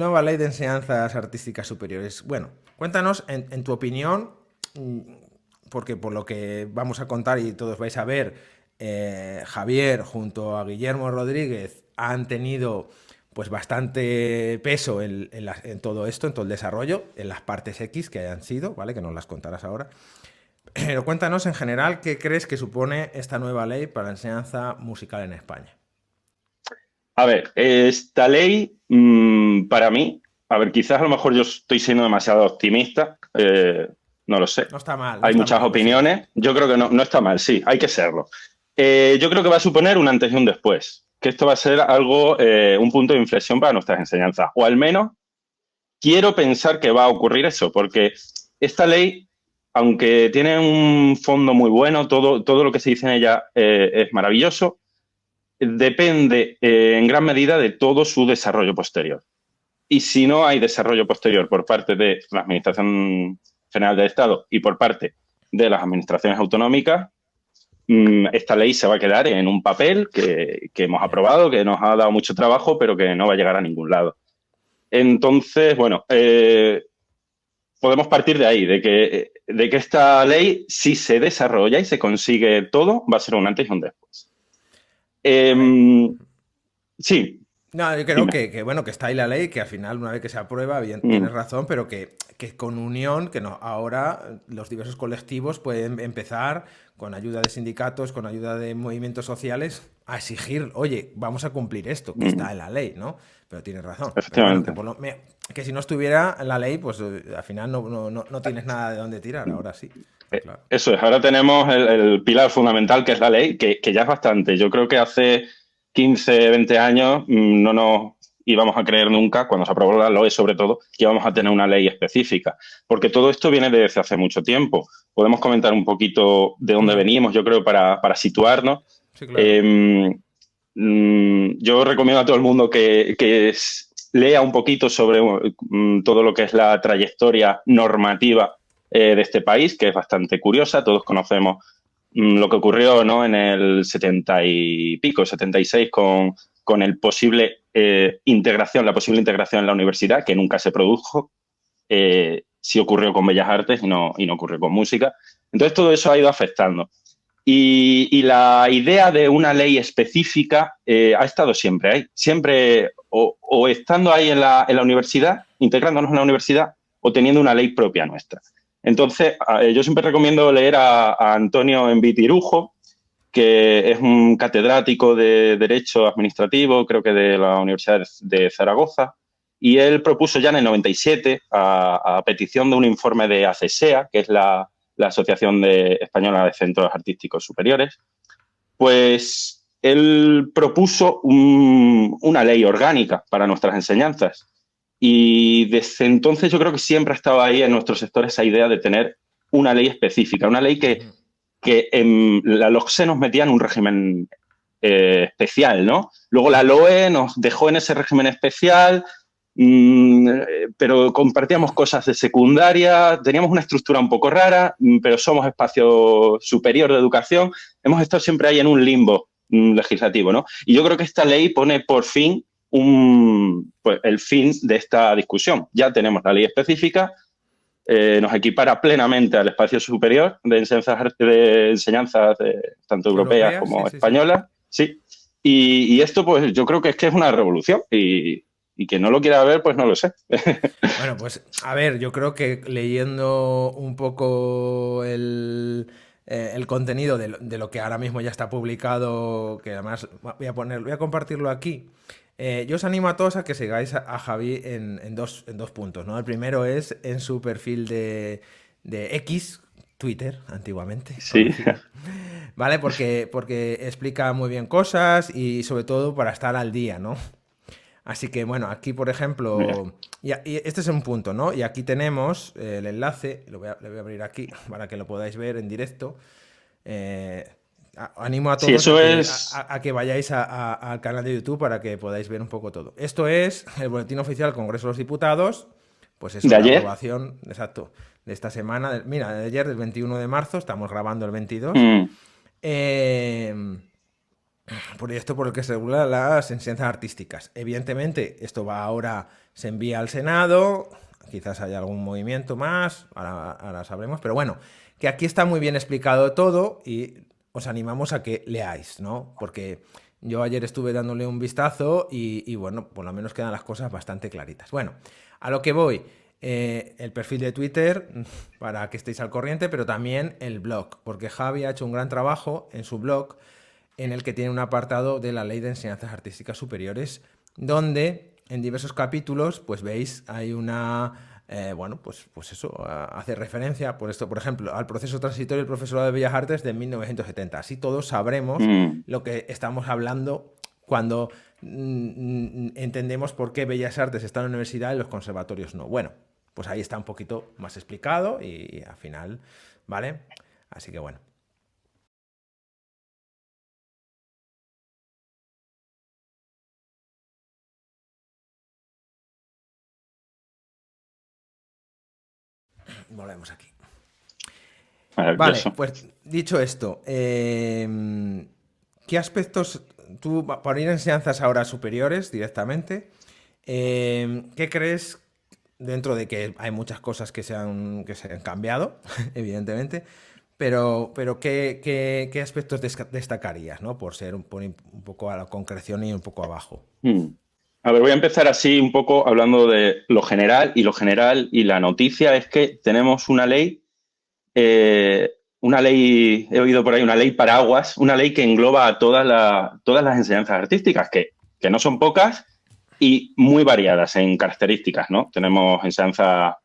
Nueva ley de enseñanzas artísticas superiores. Bueno, cuéntanos en tu opinión, mm, porque por lo que vamos a contar y todos vais a ver, Javier junto a Guillermo Rodríguez han tenido pues bastante peso en todo esto, en todo el desarrollo, en las partes X que hayan sido, ¿vale? Que nos las contarás ahora. Pero cuéntanos en general qué crees que supone esta nueva ley para la enseñanza musical en España. A ver, esta ley, para mí, a ver, quizás a lo mejor yo estoy siendo demasiado optimista, no lo sé. No está mal, no Hay está muchas mal, pues sí. opiniones, yo creo que no está mal, sí, hay que serlo. Yo creo que va a suponer un antes y un después, que esto va a ser algo, un punto de inflexión para nuestras enseñanzas, o al menos quiero pensar que va a ocurrir eso, porque esta ley, aunque tiene un fondo muy bueno, todo lo que se dice en ella es maravilloso, depende en gran medida de todo su desarrollo posterior. Y si no hay desarrollo posterior por parte de la Administración General del Estado y por parte de las administraciones autonómicas, esta ley se va a quedar en un papel que hemos Ya. aprobado, que nos ha dado mucho trabajo, pero que no va a llegar a ningún lado. Entonces, bueno, podemos partir de ahí, de que esta ley, si se desarrolla y se consigue todo, va a ser un antes y un después. A ver, Eh, sí, no, yo creo dime. bueno, que está ahí la ley, que al final, una vez que se aprueba, bien, tienes Mm, razón, pero que con unión, que no, ahora los diversos colectivos pueden empezar, con ayuda de sindicatos, con ayuda de movimientos sociales, a exigir, oye, vamos a cumplir esto, que está mm, en la ley, ¿no? Pero tienes razón. Pero bueno, efectivamente. que si no estuviera en la ley, pues al final no tienes nada de dónde tirar, ahora sí, está claro. Eso es, ahora tenemos el pilar fundamental que es la ley, que ya es bastante. Yo creo que hace 15, 20 años no nos íbamos a creer nunca, cuando se aprobó la LOE sobre todo, que íbamos a tener una ley específica, porque todo esto viene desde hace mucho tiempo. Podemos comentar un poquito de dónde Mm, venimos, yo creo, para situarnos. sí, claro. Eh, yo recomiendo a todo el mundo lea un poquito sobre todo lo que es la trayectoria normativa de este país, que es bastante curiosa. Todos conocemos lo que ocurrió, ¿no?, en el 70 y pico, 76, con el posible la posible integración en la universidad, que nunca se produjo. Sí ocurrió con Bellas Artes y no ocurrió con música. Entonces todo eso ha ido afectando. Y la idea de una ley específica ha estado siempre ahí, siempre o estando ahí en la universidad, integrándonos en la universidad, o teniendo una ley propia nuestra. Entonces, yo siempre recomiendo leer a Antonio Envitirujo, que es un catedrático de Derecho Administrativo, creo que de la Universidad de Zaragoza, y él propuso ya en el 97, a petición de un informe de ACESEA, que es la Asociación Española de Centros Artísticos Superiores, pues él propuso una ley orgánica para nuestras enseñanzas. Y desde entonces yo creo que siempre ha estado ahí en nuestro sector esa idea de tener una ley específica, una ley Ujú. que en la LOCSE nos metía en un régimen especial, ¿no? Luego la Mm. LOE nos dejó en ese régimen especial, pero compartíamos cosas de secundaria, teníamos una estructura un poco rara, pero somos espacio superior de educación. Hemos estado siempre ahí en un limbo legislativo, ¿no? Y yo creo que esta ley pone por fin pues, el fin de esta discusión. Ya tenemos la ley específica, nos equipara plenamente al espacio superior de enseñanzas tanto europeas Europeas, sí, como sí, sí. españolas, sí. Y esto, pues yo creo que es una revolución y quien no lo quiera ver, pues no lo sé. Bueno, pues a ver, yo creo que leyendo un poco el contenido de lo que ahora mismo ya está publicado, que además voy a compartirlo aquí. Yo os animo a todos a que sigáis a Javi en dos puntos, ¿no? El primero es en su perfil de X, Twitter, antiguamente Sí, conocido, ¿vale? Porque explica muy bien cosas y sobre todo para estar al día, ¿no? Así que bueno, aquí por ejemplo, y este es un punto, ¿no? Y aquí tenemos el enlace, le voy a abrir aquí para que lo podáis ver en directo. Eh, Animo a sí, todos a eso que, es a que vayáis al canal de YouTube para que podáis ver un poco todo. Esto es el boletín oficial del Congreso de los Diputados, pues eso, de la ayer. aprobación, exacto, de esta semana, mira, de ayer, del 21 de marzo, estamos grabando el 22. Mm, Eh, proyecto por el que se regulan las enseñanzas artísticas. Evidentemente, esto va ahora, se envía al Senado, quizás haya algún movimiento más, ahora sabremos, pero bueno, que aquí está muy bien explicado todo y os animamos a que leáis, ¿no? Porque yo ayer estuve dándole un vistazo y bueno, por lo menos quedan las cosas bastante claritas. Bueno, a lo que voy, el perfil de Twitter para que estéis al corriente, pero también el blog, porque Javi ha hecho un gran trabajo en su blog en el que tiene un apartado de la Ley de Enseñanzas Artísticas Superiores, donde en diversos capítulos, pues veis, hay una, bueno, pues eso, hace referencia, por esto, por ejemplo, al proceso transitorio del profesorado de Bellas Artes de 1970. Así todos sabremos Mm. lo que estamos hablando cuando entendemos por qué Bellas Artes está en la universidad y los conservatorios no. Bueno, pues ahí está un poquito más explicado y al final, ¿vale? Así que bueno. Volvemos aquí. Vale, Maravilloso. pues dicho esto, ¿qué aspectos, tú, para ir a enseñanzas ahora superiores directamente, qué crees, dentro de que hay muchas cosas que se han cambiado, evidentemente, pero ¿qué aspectos destacarías, ¿no? Por ser un poco a la concreción y un poco abajo. Mm. A ver, voy a empezar así un poco hablando de lo general, y lo general y la noticia es que tenemos una ley, he oído por ahí, una ley paraguas, una ley que engloba a todas las enseñanzas artísticas, que no son pocas y muy variadas en características, ¿no? Tenemos enseñanza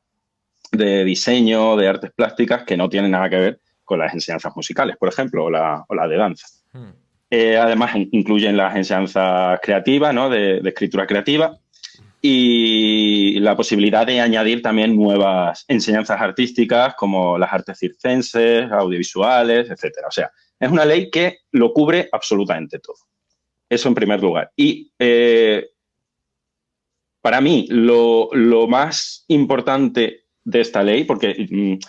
de diseño, de artes plásticas, que no tienen nada que ver con las enseñanzas musicales, por ejemplo, o la de danza. Hmm. Además, incluyen las enseñanzas creativas, ¿no? De escritura creativa, y la posibilidad de añadir también nuevas enseñanzas artísticas como las artes circenses, audiovisuales, etcétera. O sea, es una ley que lo cubre absolutamente todo. Eso en primer lugar. Y para mí, lo más importante de esta ley, porque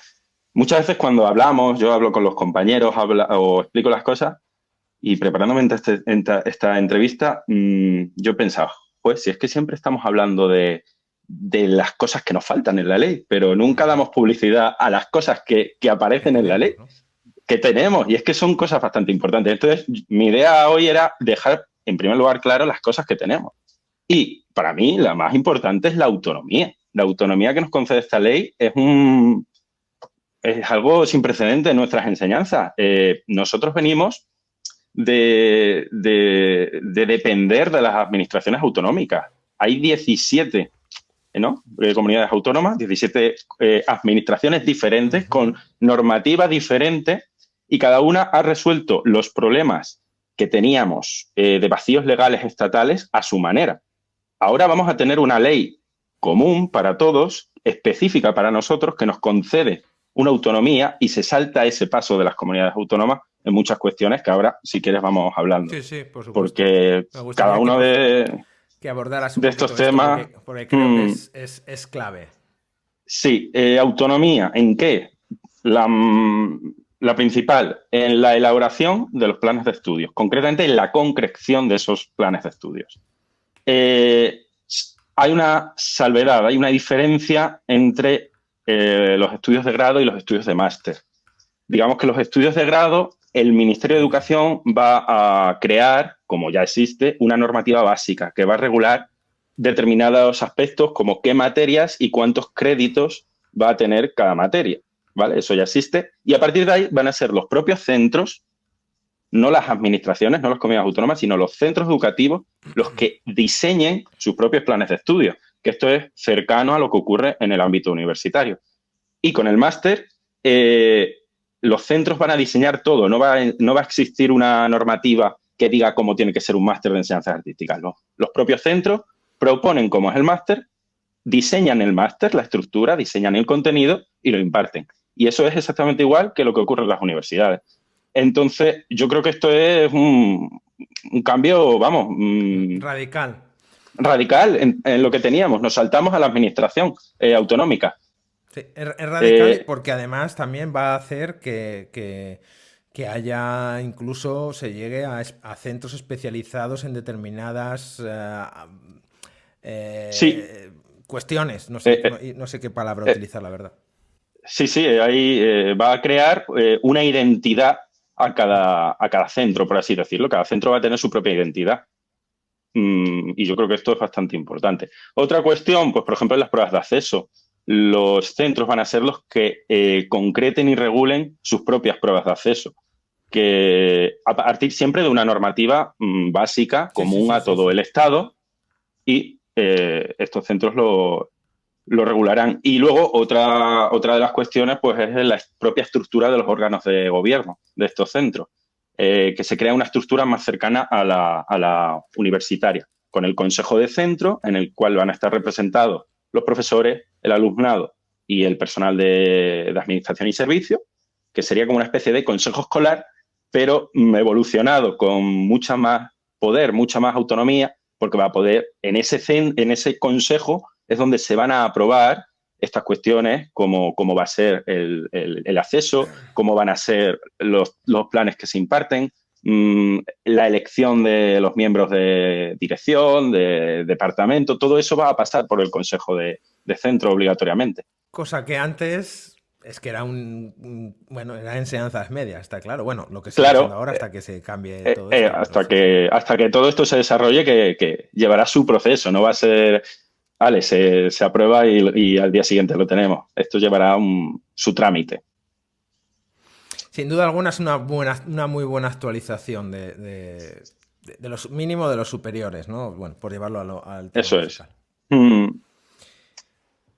muchas veces cuando hablamos, yo hablo con los compañeros o explico las cosas, y preparándome esta entrevista, yo pensaba, pues si es que siempre estamos hablando de las cosas que nos faltan en la ley, pero nunca damos publicidad a las cosas que Que aparecen en la tenemos, ley, ¿no? que tenemos, y es que son cosas bastante importantes. Entonces, mi idea hoy era dejar, en primer lugar, claro las cosas que tenemos. Y para mí, la más importante es la autonomía. La autonomía que nos concede esta ley es algo sin precedente en nuestras enseñanzas. Nosotros venimos de depender de las administraciones autonómicas. Hay 17, ¿no? Comunidades autónomas, 17 administraciones diferentes con normativas diferentes, y cada una ha resuelto los problemas que teníamos de vacíos legales estatales a su manera. Ahora vamos a tener una ley común para todos, específica para nosotros, que nos concede una autonomía y se salta ese paso de las comunidades autónomas en muchas cuestiones que ahora, si quieres, vamos hablando. Sí, sí, por supuesto. Porque Me cada gustaría uno que abordaras un de estos poquito esto temas, porque creo que es clave. sí, autonomía, ¿en qué? La, la principal, en la elaboración de los planes de estudios, concretamente en la concreción de esos planes de estudios. Eh, Hay una salvedad, hay una diferencia entre los estudios de grado y los estudios de máster. Digamos que los estudios de grado, el Ministerio de Educación va a crear, como ya existe, una normativa básica que va a regular determinados aspectos como qué materias y cuántos créditos va a tener cada materia, ¿vale? Eso ya existe. Y a partir de ahí van a ser los propios centros, no las administraciones, no las comunidades autónomas, sino los centros educativos los que diseñen sus propios planes de estudio, que esto es cercano a lo que ocurre en el ámbito universitario. Y con el máster, los centros van a diseñar todo, no va a existir una normativa que diga cómo tiene que ser un máster de enseñanzas artísticas. No. Los propios centros proponen cómo es el máster, diseñan el máster, la estructura, diseñan el contenido y lo imparten. Y eso es exactamente igual que lo que ocurre en las universidades. Entonces, yo creo que esto es un cambio, vamos, Radical. radical en lo que teníamos. Nos saltamos a la administración autonómica. Sí, es radical Eh, porque además también va a hacer que haya incluso se llegue a centros especializados en determinadas Sí, cuestiones. No sé, eh, eh, no sé qué palabra eh, utilizar, la verdad. sí, sí, ahí va a crear una identidad a cada centro, por así decirlo. Cada centro va a tener su propia identidad. Y yo creo que esto es bastante importante. Otra cuestión, pues por ejemplo, en las pruebas de acceso. Los centros van a ser los que concreten y regulen sus propias pruebas de acceso, que a partir siempre de una normativa básica, Sí, sí, común sí, a sí, todo sí. el Estado, y estos centros lo regularán. Y luego otra de las cuestiones pues es la propia estructura de los órganos de gobierno de estos centros, que se crea una estructura más cercana a la universitaria, con el consejo de centro, en el cual van a estar representados los profesores, el alumnado y el personal de administración y servicio, que sería como una especie de consejo escolar, pero evolucionado con mucha más poder, mucha más autonomía, porque va a poder, en ese consejo es donde se van a aprobar estas cuestiones, cómo va a ser el acceso, cómo van a ser los planes que se imparten, la elección de los miembros de dirección, de departamento, todo eso va a pasar por el consejo de centro obligatoriamente. Cosa que antes es que era bueno, era enseñanzas medias, está claro. Bueno, lo que sigue siendo Claro, ahora hasta que se cambie todo esto, pero hasta sí, sí. hasta que todo esto se desarrolle, que llevará su proceso, no va a ser, vale, se aprueba y al día siguiente lo tenemos. Esto llevará su trámite. Sin duda alguna es una muy buena actualización de los mínimo de los superiores, ¿no? Bueno, por llevarlo al tema Eso es. musical.